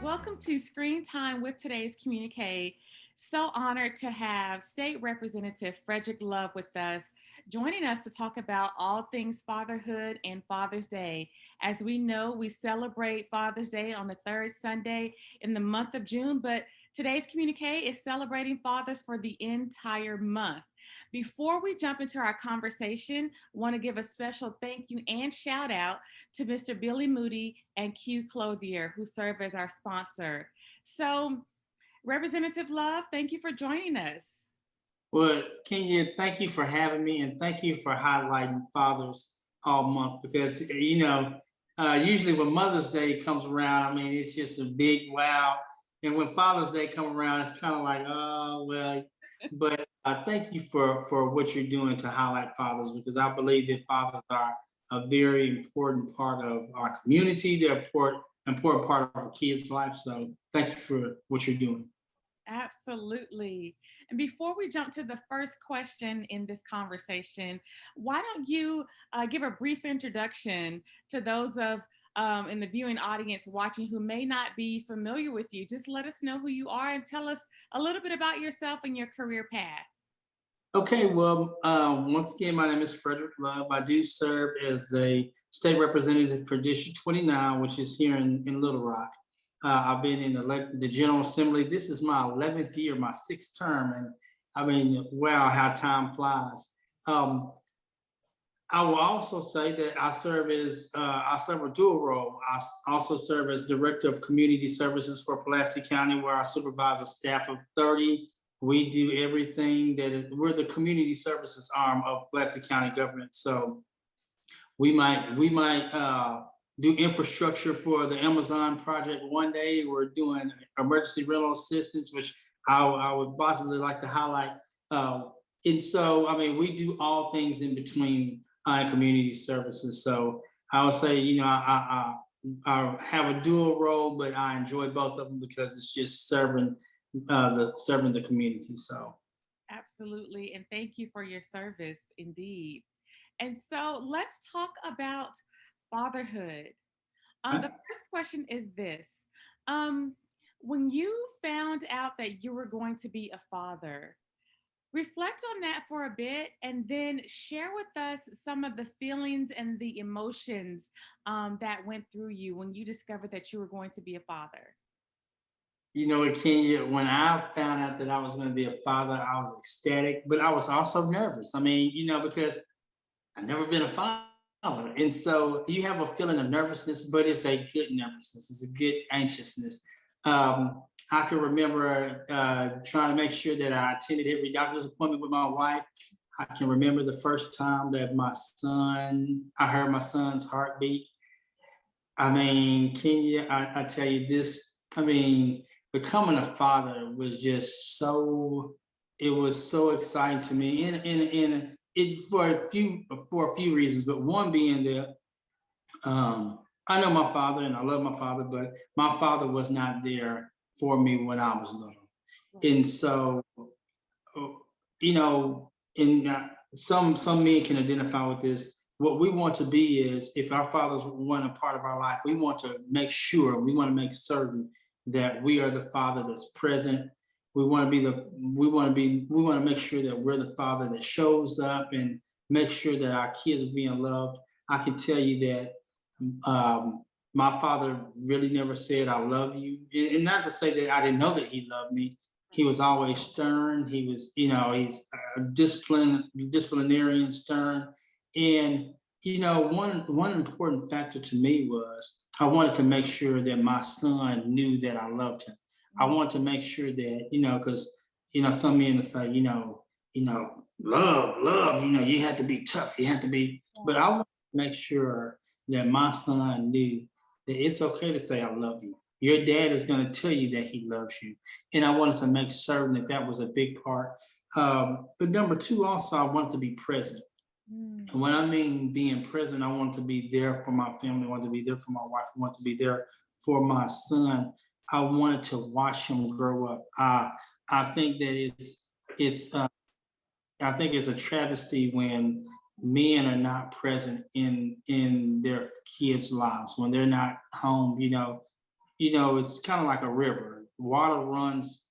Welcome to Screen Time with today's Communiqué. So honored to have State Representative Fredrick Love with us, joining us to talk about all things fatherhood and Father's Day. As we know, we celebrate Father's Day on the third Sunday in the month of June, but today's Communiqué is celebrating fathers for the entire month. Before we jump into our conversation, I want to give a special thank you and shout out to Mr. Billy Moody and Q Clothier, who serve as our sponsor. So, Representative Love, thank you for joining us. Well, Kenya, thank you for having me, and thank you for highlighting fathers all month because usually when Mother's Day comes around, I mean it's just a big wow, and when Father's Day comes around, it's kind of like oh well. But thank you for what you're doing to highlight fathers because I believe that fathers are a very important part of our community. They're important part of our kids' life. So thank you for what you're doing. Absolutely. And before we jump to the first question in this conversation, why don't you give a brief introduction to those of in the viewing audience watching who may not be familiar with you? Just let us know who you are and tell us a little bit about yourself and your career path. Okay, well, once again, my name is Fredrick Love. I do serve as a state representative for District 29, which is here in Little Rock. I've been in the General Assembly. This is my 11th year, my sixth term, and I mean, wow, how time flies. Um, I will also say that I serve a dual role. Also serve as Director of Community Services for Pulaski County, where I supervise a staff of 30. We do everything we're the community services arm of Pulaski County government. So we might do infrastructure for the Amazon project one day. We're doing emergency rental assistance, which I would possibly like to highlight. Uh, and so, I mean, we do all things in between community services. So I would say, I have a dual role, but I enjoy both of them because it's just serving the community. So Absolutely. And thank you for your service indeed. And so let's talk about fatherhood. The first question is this. Um, when you found out that you were going to be a father, reflect on that for a bit and then share with us some of the feelings and the emotions that went through you when you discovered that you were going to be a father. Kenya, when I found out that I was going to be a father, I was ecstatic, but I was also nervous. I mean, because I've never been a father. And so you have a feeling of nervousness, but it's a good nervousness. It's a good anxiousness. I can remember trying to make sure that I attended every doctor's appointment with my wife. I can remember the first time that I heard my son's heartbeat. I mean, Kenya, I tell you this, I mean, becoming a father was just it was so exciting to me. And it for a few reasons, but one being that I know my father and I love my father, but my father was not there for me when I was little. And so, uh, and some men can identify with this. What we want to be is, if our fathers want a part of our life, we want to we want to make certain that we are the father that's present. We want to make sure that we're the father that shows up and make sure that our kids are being loved. I can tell you that my father really never said I love you, and not to say that I didn't know that he loved me. He was always stern. He was, he's disciplinarian, stern, and one important factor to me was I wanted to make sure that my son knew that I loved him. I want to make sure that, because some men will say, love, you have to be tough, you have to be, but I want to make sure that my son knew that it's okay to say I love you. Your dad is going to tell you that he loves you, and I wanted to make certain that that was a big part. But number two, also, I want to be present. And when I mean being present, I want to be there for my family. I want to be there for my wife. I want to be there for my son. I wanted to watch him grow up. I think that it's I think it's a travesty when men are not present in their kids' lives when they're not home. it's kind of like a river. Water runs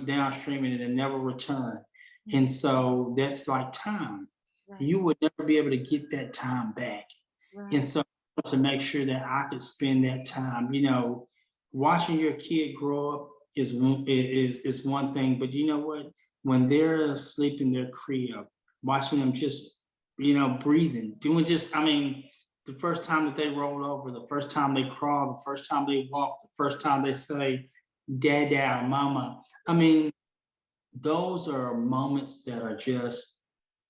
downstream and it never return. And so that's like time. Right. You would never be able to get that time back. And Right. so to make sure that I could spend that time, watching your kid grow up is one thing, but you know what? When they're asleep in their crib, watching them just, breathing, doing just, I mean, the first time that they roll over, the first time they crawl, the first time they walk, the first time they say, Dada, Mama. I mean, those are moments that are just,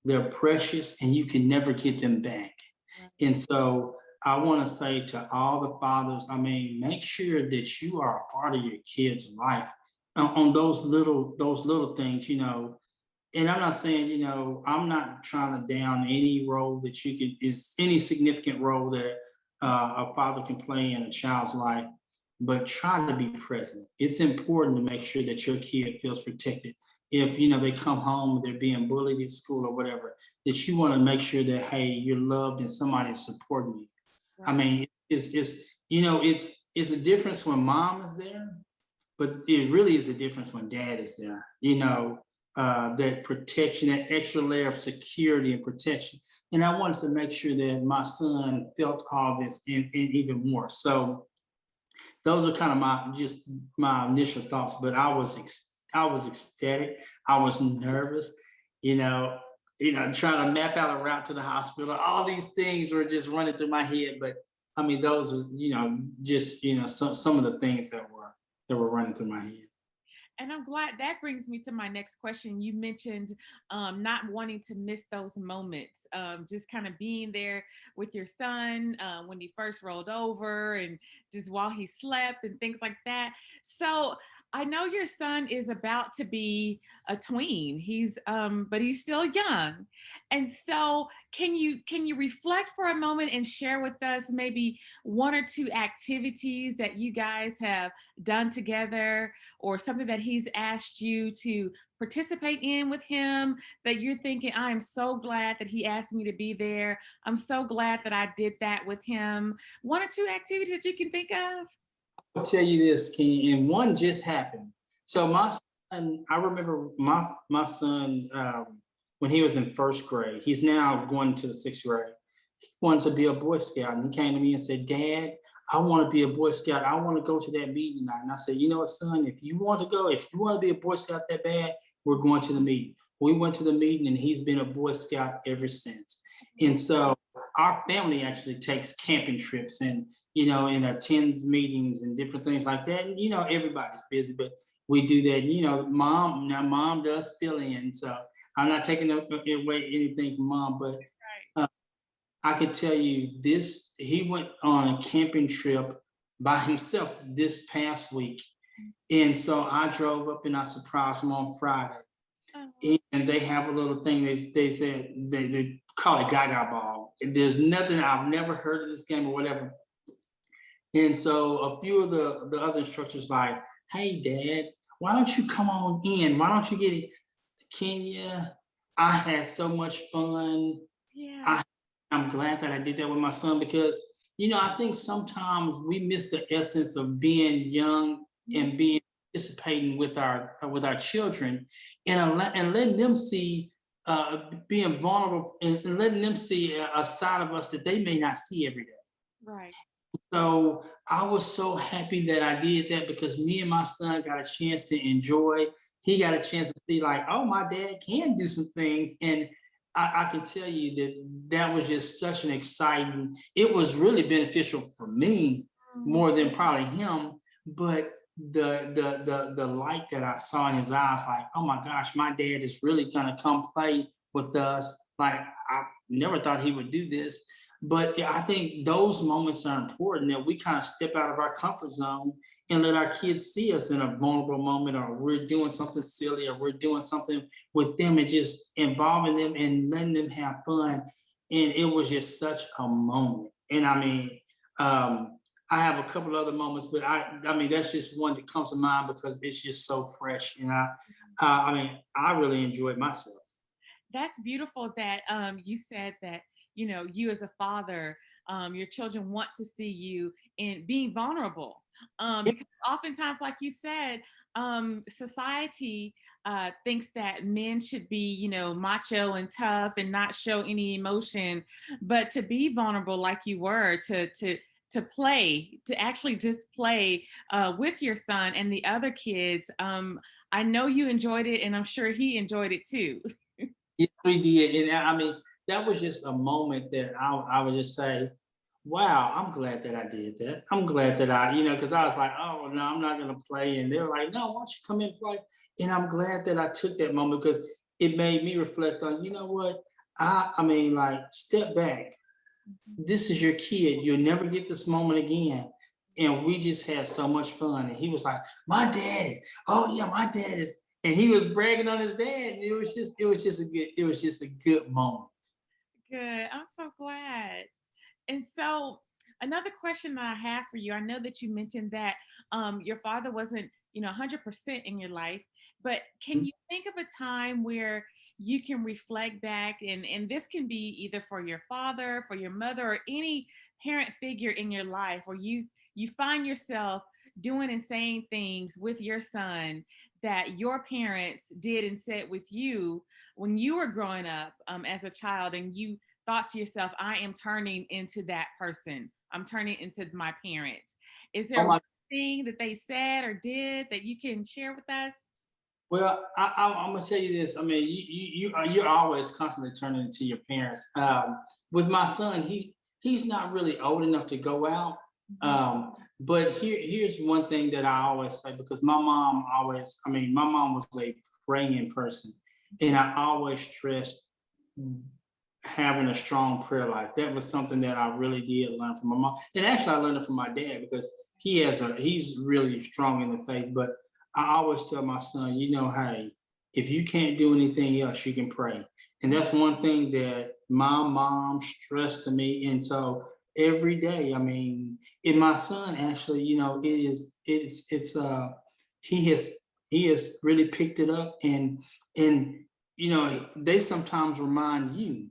they're precious and you can never get them back. Right. And so I want to say to all the fathers, I mean, make sure that you are a part of your kids' life on those little things, and I'm not saying, I'm not trying to down any role that you could, is any significant role that a father can play in a child's life, but try to be present. It's important to make sure that your kid feels protected. If, they come home, they're being bullied at school or whatever, that you want to make sure that, hey, you're loved and somebody's supporting you. I Right. mean, it's a difference when mom is there, but it really is a difference when dad is there. That protection, that extra layer of security and protection. And I wanted to make sure that my son felt all this and even more. So those are kind of my initial thoughts. But I was ecstatic. I was nervous. You know, trying to map out a route to the hospital. All these things were just running through my head. But I mean, those are just some of the things that were running through my head. And I'm glad that brings me to my next question. You mentioned not wanting to miss those moments, just kind of being there with your son when he first rolled over and just while he slept and things like that. So I know your son is about to be a tween. But he's still young. And so can you reflect for a moment and share with us maybe one or two activities that you guys have done together, or something that he's asked you to participate in with him that you're thinking, I'm so glad that he asked me to be there. I'm so glad that I did that with him. One or two activities that you can think of? I'll tell you this, King, and one just happened. So my son, I remember my son when he was in first grade. He's now going to the sixth grade. He wanted to be a Boy Scout, and he came to me and said, "Dad, I want to be a Boy Scout. I want to go to that meeting tonight." And I said, "You know what, son? If you want to go, if you want to be a Boy Scout that bad, we're going to the meeting." We went to the meeting, and he's been a Boy Scout ever since. And so our family actually takes camping trips and attends meetings and different things like that. And everybody's busy, but we do that. Mom does fill in, so I'm not taking away anything from mom, but uh, I can tell you this: he went on a camping trip by himself this past week, and so I drove up and I surprised him on Friday. Oh, And they have a little thing they said they call it Gaga Ball. There's nothing, I've never heard of this game or whatever. And so a few of the other instructors like, "Hey, Dad, why don't you come on in? Why don't you get it, Kenya?" I had so much fun. yeah. I I'm glad that I did that with my son because I think sometimes we miss the essence of being young Yeah. and being participating with our children and letting them see being vulnerable and letting them see a side of us that they may not see every day. Right. So I was so happy that I did that because me and my son got a chance to enjoy. He got a chance to see, like, oh, my dad can do some things. And I can tell you that was just such an exciting, it was really beneficial for me Mhm. more than probably him. But the light that I saw in his eyes, like, oh my gosh, my dad is really gonna come play with us. Like I never thought he would do this. But yeah, I think those moments are important that we kind of step out of our comfort zone and let our kids see us in a vulnerable moment, or we're doing something silly, or we're doing something with them and just involving them and letting them have fun. And it was just such a moment. And I mean, I have a couple other moments, but I mean, that's just one that comes to mind because it's just so fresh. And I mean, I really enjoyed myself. That's beautiful that you said that, you as a father Your children want to see you in being vulnerable. Yeah. Because oftentimes, like you said, society thinks that men should be, macho and tough and not show any emotion, but to be vulnerable, like you were, to play, to actually just play with your son and the other kids. I know you enjoyed it, and I'm sure he enjoyed it too. Yes, we did. And I mean, that was just a moment that I would just say, wow, I'm glad that I did that. I'm glad that because I was like, oh, no, I'm not going to play. And they're like, no, why don't you come and play? And I'm glad that I took that moment because it made me reflect on, you know what? I mean, like, step back. This is your kid. You'll never get this moment again. And we just had so much fun. And he was like, my daddy. Oh yeah, my dad is. And he was bragging on his dad. And it was just a good moment. Good. I'm so glad. And so, another question that I have for you, I know that you mentioned that your father wasn't, 100% in your life, but can you think of a time where you can reflect back, and this can be either for your father, for your mother, or any parent figure in your life where you find yourself doing and saying things with your son that your parents did and said with you when you were growing up as a child, and you thought to yourself, I am turning into that person. I'm turning into my parents. Is Oh there one my. thing that they said or did that you can share with us? Well, I'm gonna tell you this. I mean, you're always constantly turning into your parents. With my son, he's not really old enough to go out. Mhm. But here's one thing that I always say because my mom was a praying person, and I always stressed having a strong prayer life. That was something that I really did learn from my mom. And actually I learned it from my dad because he's really strong in the faith. But I always tell my son, hey, if you can't do anything else, you can pray. And that's one thing that my mom stressed to me. And so every day, I mean, and my son actually, he has he has really picked it up and they sometimes remind you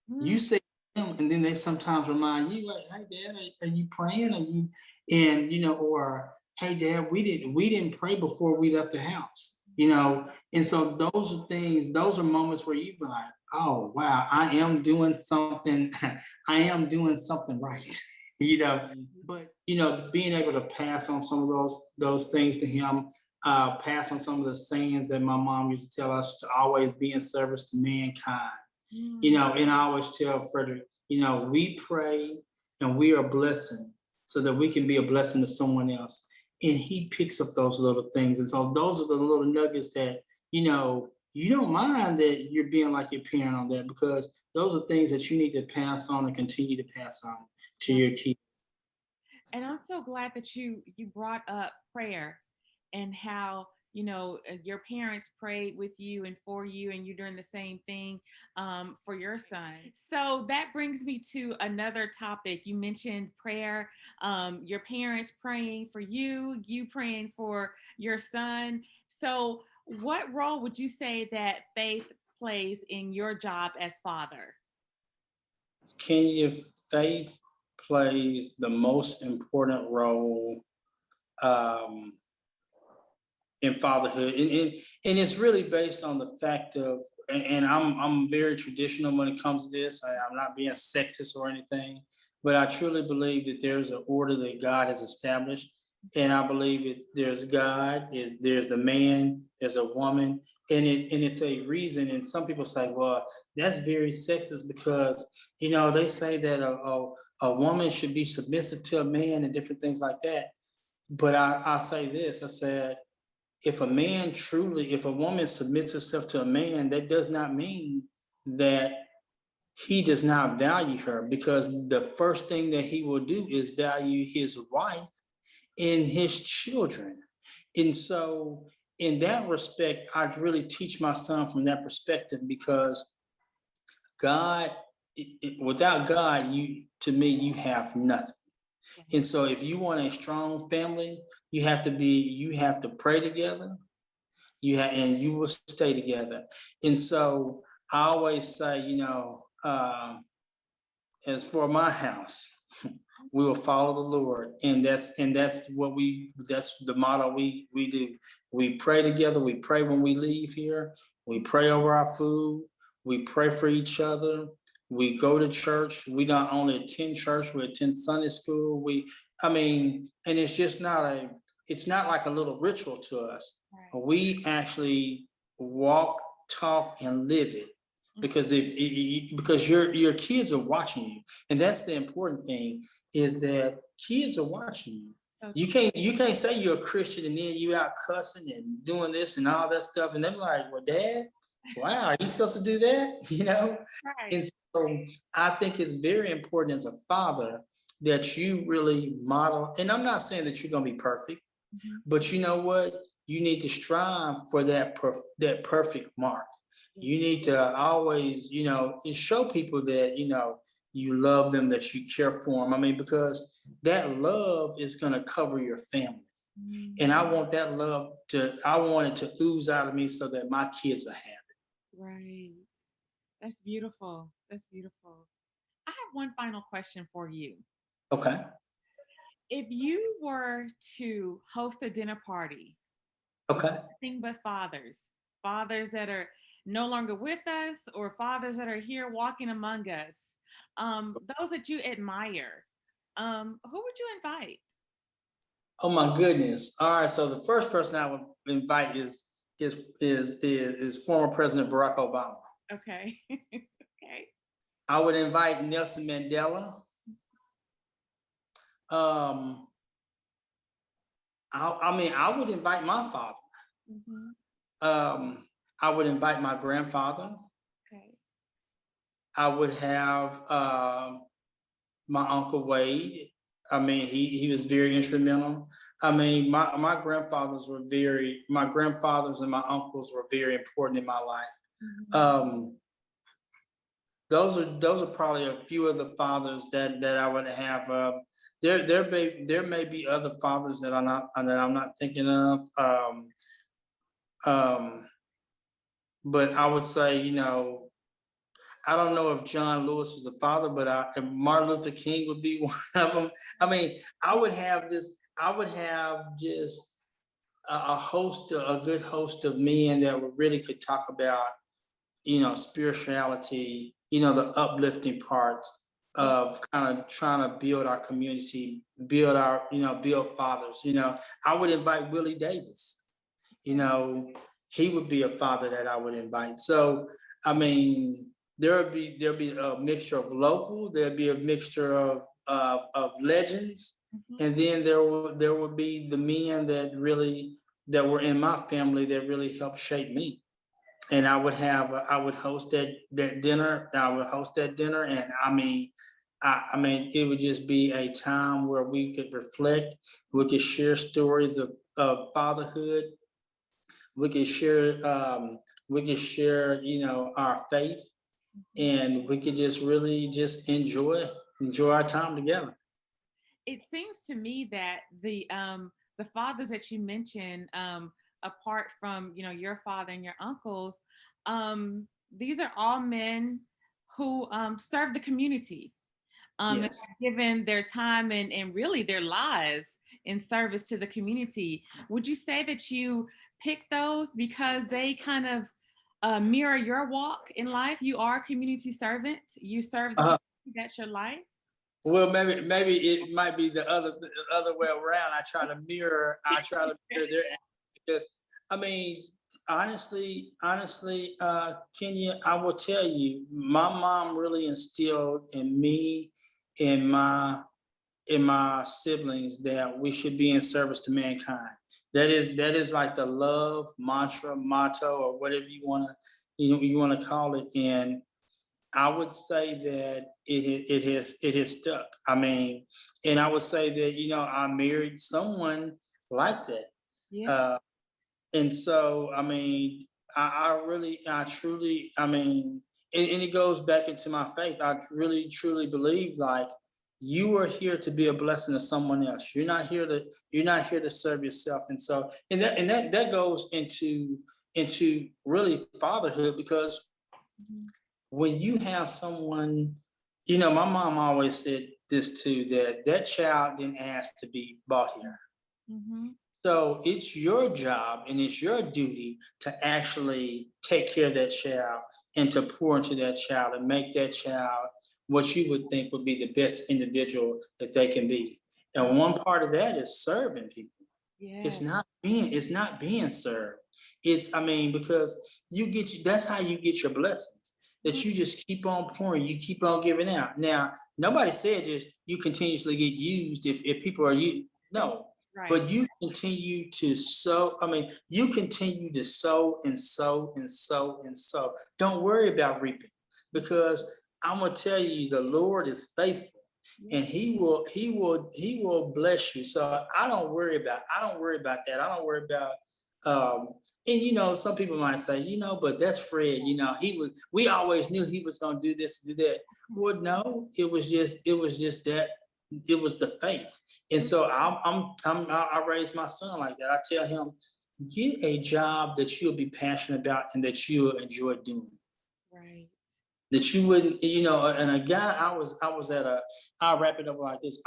Mm. say them, and then they sometimes remind you, like, "Hey, Dad, are you praying? Are you?" And or "Hey, Dad, we didn't pray before we left the house." And so those are things. Those are moments where you be like, "Oh, wow, I am doing something. I am doing something right." you know. But being able to pass on some of those things to him, pass on some of the sayings that my mom used to tell us to always be in service to mankind. Mm. And I always tell Frederick, we pray and we are a blessing so that we can be a blessing to someone else. And he picks up those little things. And so those are the little nuggets that, you don't mind that you're being like your parent on that because those are things that you need to pass on and continue to pass on to Yeah. your kids. And I'm so glad that you brought up prayer and how your parents prayed with you and for you, and you're doing the same thing for your son. So that brings me to another topic. You mentioned prayer, your parents praying for you, you praying for your son. So what role would you say that faith plays in your job as father? Can your faith plays the most important role um, in fatherhood, and it's really based on the fact of, and I'm very traditional when it comes to this. I'm not being sexist or anything, but I truly believe that there's an order that God has established, and I believe there's God, there's the man, there's a woman, and it's a reason. And some people say, well, that's very sexist because they say that a woman should be submissive to a man and different things like that. But I say this, I said, if a woman submits herself to a man, that does not mean that he does not value her, because the first thing that he will do is value his wife and his children. And so, in that respect, I'd really teach my son from that perspective because God, without God, to me, you have nothing. And so, if you want a strong family, you have to pray together, and you will stay together. And so I always say, as for my house, we will follow the Lord, and that's the motto we do. We pray together. We pray when we leave here. We pray over our food. We pray for each other. We go to church. We not only attend church, we attend Sunday school. And it's not like a little ritual to us. Right. We actually walk, talk, and live it, because because your kids are watching you, and that's the important thing, is that kids are watching you. So You can't say you're a Christian and then you out cussing and doing this and all that stuff, and they're like, "Well, Dad, wow, are you supposed to do that?" right. And so I think it's very important as a father that you really model. And I'm not saying that you're going to be perfect, Mhm. but you know what? You need to strive for that perfect mark. You need to always, show people that, you love them, that you care for them. Because that love is going to cover your family. And I want that I want it to ooze out of me so that my kids are happy. Right. That's beautiful. That's beautiful. I have one final question for you. Okay. If you were to host a dinner party with Okay. nothing but fathers, fathers that are no longer with us, or fathers that are here walking among us, those that you admire, who would you invite? Oh my goodness. All right. So the first person I would invite is former President Barack Obama. Okay. Okay. I would invite Nelson Mandela. Um, I would invite my father. Hmm. Um, I would invite my grandfather. Okay. I would have my uncle Wade. He was very instrumental. My grandfathers and my uncles were very important in my life. Hmm. Um, those are probably a few of the fathers that I would have. There may be other fathers that I'm not thinking of. Um, but I would say, I don't know if John Lewis was a father, but Martin Luther King would be one of them. I would have this. I would have just a good host of men that really could talk about, spirituality, the uplifting parts of kind of trying to build our community, build fathers. I would invite Willie Davis. You know, he would be a father that I would invite. So, I mean, there'll be a mixture of local, there'll be a mixture of legends, Hmm. and then there will be the men that were in my family that really helped shape me. And I would host that dinner. I would host that dinner, and it would just be a time where we could reflect, we could share stories of fatherhood, we could share our faith, and we could just really just enjoy our time together. It seems to me that the fathers that you mentioned, apart from your father and your uncles, these are all men who serve the community, and Yes. have given their time and really their lives in service to the community. Would you say that you pick those because they kind of mirror your walk in life? You are a community servant. You serve the uh, community. That's your life. well, maybe it might be the other way around. I try to mirror their actions, because I mean honestly, Kenya, I will tell you, my mom really instilled in me, in my siblings, that we should be in service to mankind. That is like the love mantra, motto, or whatever you want to call it. And I would say that it has stuck. And I would say that I married someone like that. Yeah. Uh, and so I really, I truly, and it goes back into my faith. I really truly believe, like, you are here to be a blessing to someone else. You're not here to serve yourself. And so, and that goes into really fatherhood, because Mhm. when you have someone My mom always said this too, that that child didn't ask to be brought here. Mm-hmm. So it's your job and it's your duty to actually take care of that child and to pour into that child and make that child what you would think would be the best individual that they can be. And one part of that is serving people. Yes. It's not being served. Because that's how you get your blessings. Mm. That you just keep on pouring, you keep on giving out. Now, nobody said just you continuously get used if people are you. No, Right. but you continue to sow. You continue to sow and sow and sow and sow. Don't worry about reaping because I'm gonna tell you the Lord is faithful Yeah. and he will bless you. So I don't worry about that. I don't worry about um and some people might say, but that's Fred, we always knew he was gonna do this, do that. Well, no, it was just that it was the faith. And so I raised my son like that. I tell him, get a job that you'll be passionate about and that you'll enjoy doing. Right. That you wouldn't, and a guy, I'll wrap it up like this.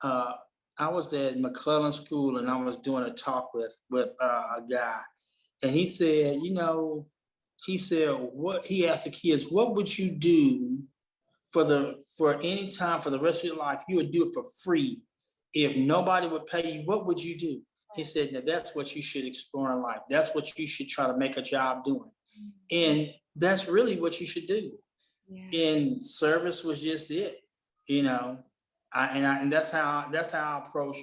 Uh, I was at McClellan School and I was doing a talk with a guy, and he asked the kids, what would you do for any time for the rest of your life? You would do it for free. If nobody would pay you, what would you do? He said, now that's what you should explore in life. That's what you should try to make a job doing. And that's really what you should do. Yeah. And service was just it, you know. And that's how I approach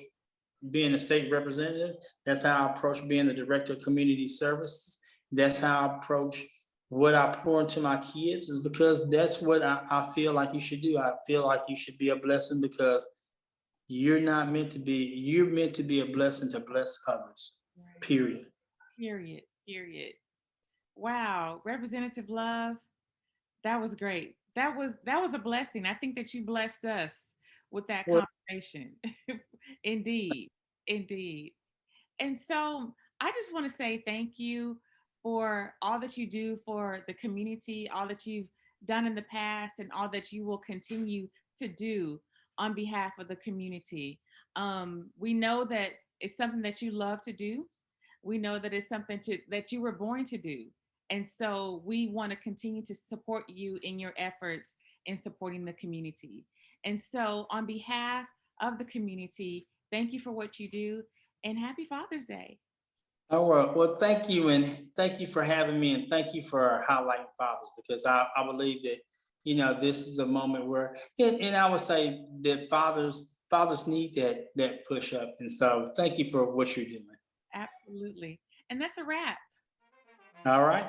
being a state representative. That's how I approach being the director of community services. That's how I approach what I pour into my kids, is because that's what I feel like you should do. I feel like you should be a blessing because you're meant to be a blessing to bless others. Right. Period. Period. Period. Wow. Representative Love, that was great. That was a blessing. I think that you blessed us with that Well, conversation. Indeed. Indeed. And so I just want to say thank you for all that you do for the community, all that you've done in the past, and all that you will continue to do on behalf of the community. We know that it's something that you love to do. We know that it's something that you were born to do. And so we want to continue to support you in your efforts in supporting the community. And so, on behalf of the community, thank you for what you do and happy Father's Day. all right. Well, thank you, and thank you for having me, and thank you for highlighting fathers, because I believe that this is a moment where, and I would say that fathers need that push up, and so thank you for what you're doing. Absolutely. And that's a wrap. All right.